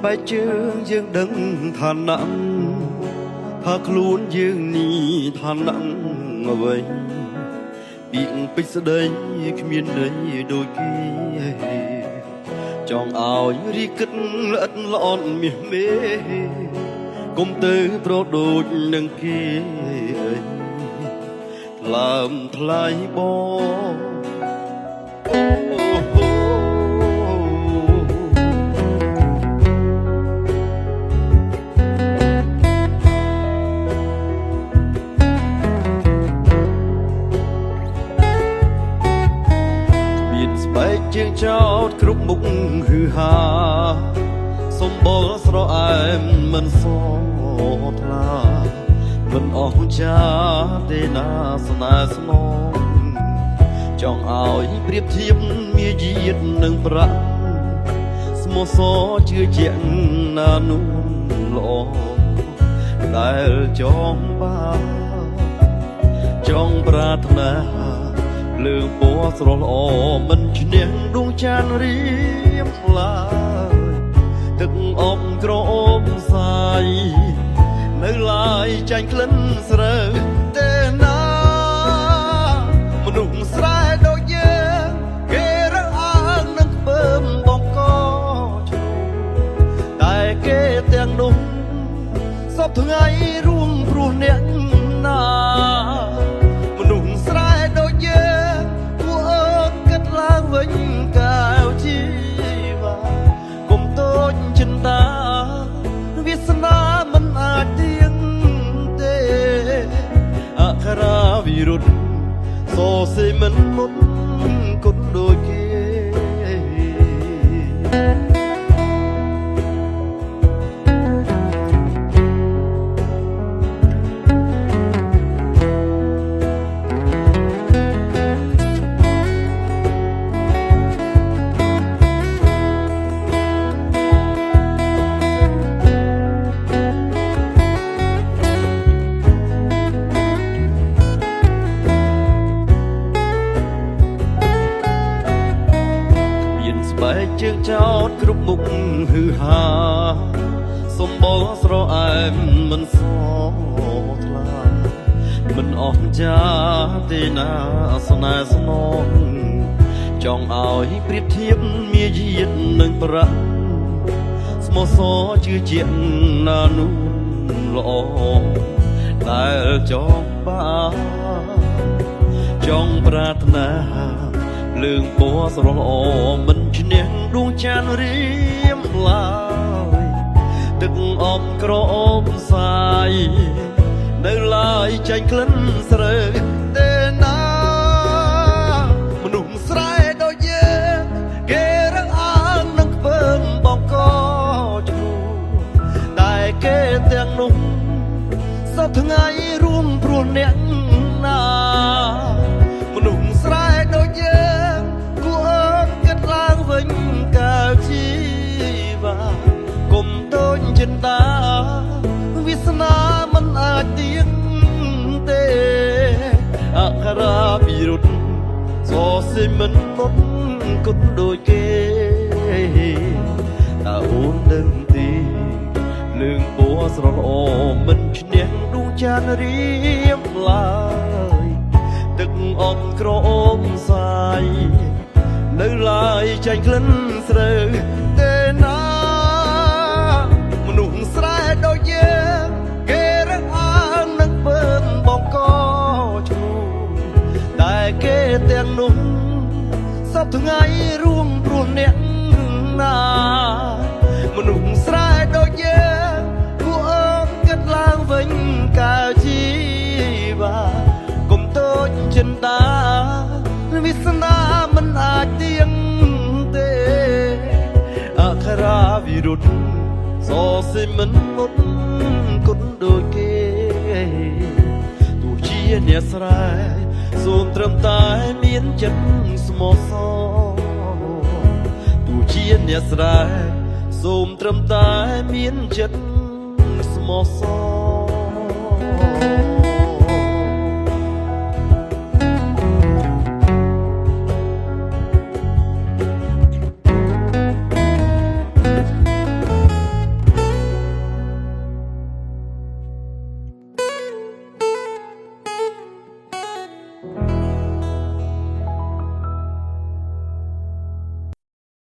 បែកជើងយើងដឹងថាណាំថាខ្លួនយើងនេះថាណាំអ្វីពីងពេចស្ដីគ្មានន័យដូចគេចង់ឲ្យរីគិតល្អិតល្អន់មាសមេកុំទៅប្រដូចនឹងគេថ្លើមថ្លៃបងបែកជើងចោតគ្រប់មុខฮืអហាសម្បល់ស្រអែមមិនសថ្លាមិនអស់ចាទេណាស្នេហ៍ស្នងចង់ឲ្យប្រៀបធៀបមាយាទនឹងប្រាក់ស្មោះសរជឿជាក់ណានោះល្អដែលចង់បានចង់ប្រាថ្នាលើងពណ៌ស្រស់ល្អមិនឈ្នះដួងចានរៀមឡើយទឹកអបក្រអូបសាយនៅឡើយចាញ់ក្លិនស្រើទេណាមនុស្សស្រែដូចយើងគេរើសអើងនឹងខ្ពើមបងកឈ្មោះតែគេទាំងនោះសពថ្ងៃរួមព្រោះអ្នកណាមនុស្សស្រែដូចយើងវិញកៅជីវ៉ាកុំតូចចិន្តាវាសនាមិនអាចទៀងទេអក្ខរាវិរុទ្ធសរសេរមិនមុនគុណដូចគេបែកជើងចោតគ្រប់មុខฮืអហាសម្បល់ស្រអែមមិនសថ្លាមិនអស់ចាទេណាស្នេហ៍ស្នងចង់ឲ្យប្រៀបធៀបមាយាទនឹងប្រាក់ស្មោះសរជឿជាក់ណានោះល្អដែលចង់បានចង់ប្រាថ្នាលើងពណ៌ស្រស់ល្អមិនឈ្នះដួងចានរៀមឡើយទឹកអបក្រអូបសាយនៅឡើយចាញ់ក្លិនស្រើទេណាមនុស្សស្រែដូចយើងគេរើសអើងនឹងខ្ពើមបងកឈ្មោះតែគេទាំងនោះសពថ្ងៃរួមព្រោះអ្នកណាមនុស្សស្រែដូចយើងវិញកៅជីវ៉ាកុំតូចចិន្តាវាសនាមិនអាចទៀងទេអក្ខរាវិរុទ្ធសរសេរមិនមុនគុណដូចគេតើអូនដឹងទេលើងពណ៌ស្រស់ល្អមិនឈ្នះដួងចានរៀមឡើយទឹកអបក្រអូបសាយនៅឡើយចាញ់ក្លិនស្រើទេណាមនុស្សស្រែដូចយើងគេរើសអើងនឹងពើមបងកឈ្មោះតែគេទាំងនោះសពថ្ងៃរួមព្រោះអ្នកណាមនុស្សស្រែដូចយើងគួរអើងគិតឡើងវិញកៅជីវ៉ាកុំតូចចិន្តាវាសនាមិនអាចទៀងទេអក្ខរាវិរុទ្ធសរសេរមិនមុនគុណដូចគេទោះជាអ្នកស្រែសូមត្រឹមតែមានចិត្តស្មោះសរទោះជាអ្នកស្រែសូមត្រឹមតែមានចិត្តស្មោះសរ